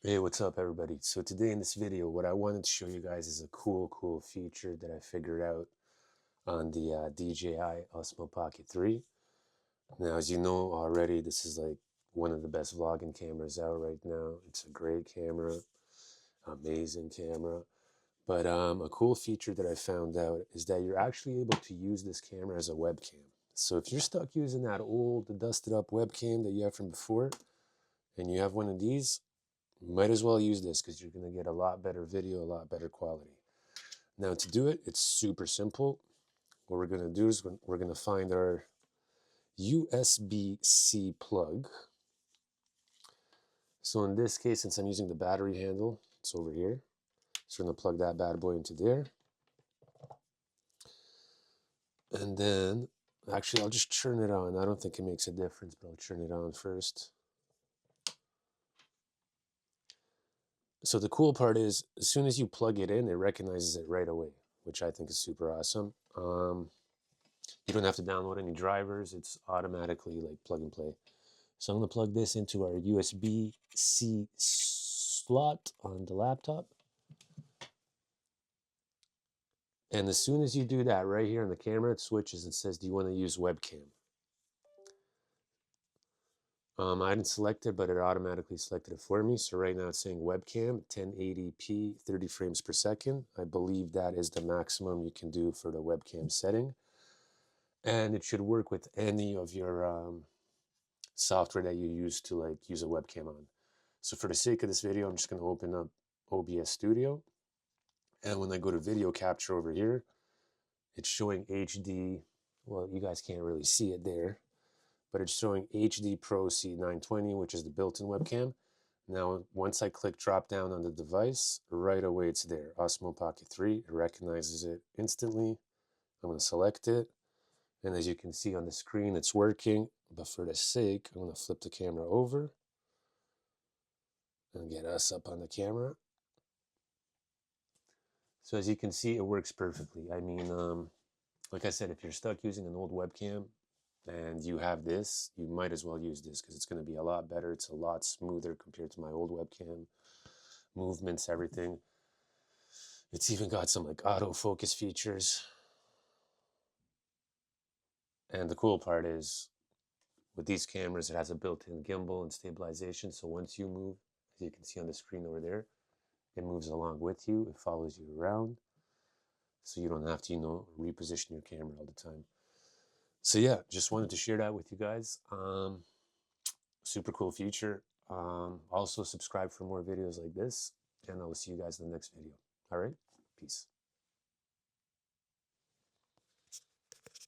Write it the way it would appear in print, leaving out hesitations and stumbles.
Hey, what's up everybody? So today in this video, what I wanted to show you guys is a cool feature that I figured out on the DJI Osmo Pocket 3. Now, as you know already, this is like one of the best vlogging cameras out right now. It's a great camera, amazing camera. But a cool feature that I found out is that you're actually able to use this camera as a webcam. So if you're stuck using that old, dusted up webcam that you have from before, and you have one of these, might as well use this because you're going to get a lot better video, a lot better quality. Now to do it, it's super simple. What we're going to do is we're going to find our USB-C plug. So in this case, since I'm using the battery handle, it's over here. So we're going to plug that bad boy into there. And then, actually, I'll just turn it on. I don't think it makes a difference, but I'll turn it on first. So the cool part is, as soon as you plug it in, it recognizes it right away, which I think is super awesome. You don't have to download any drivers. It's automatically like plug and play. So I'm going to plug this into our USB-C slot on the laptop. And as soon as you do that, right here on the camera, it switches and says, do you want to use webcam? I didn't select it, but it automatically selected it for me. So right now it's saying webcam, 1080p, 30 frames per second. I believe that is the maximum you can do for the webcam setting. And it should work with any of your software that you use to like use a webcam on. So for the sake of this video, I'm just going to open up OBS Studio. And when I go to video capture over here, it's showing HD. Well, you guys can't really see it there, but it's showing HD Pro C920, which is the built-in webcam. Now, once I click drop down on the device, right away it's there. Osmo Pocket 3, it recognizes it instantly. I'm going to select it. And as you can see on the screen, it's working. But for the sake, I'm going to flip the camera over and get us up on the camera. So as you can see, it works perfectly. I mean, like I said, if you're stuck using an old webcam and you have this, you might as well use this because it's going to be a lot better. It's a lot smoother compared to my old webcam. Movements, everything. It's even got some like autofocus features. And the cool part is, with these cameras, it has a built-in gimbal and stabilization. So once you move, as you can see on the screen over there, it moves along with you. It follows you around. So you don't have to, reposition your camera all the time. So yeah, just wanted to share that with you guys. Super cool feature. Also subscribe for more videos like this, and I will see you guys in the next video. All right, peace.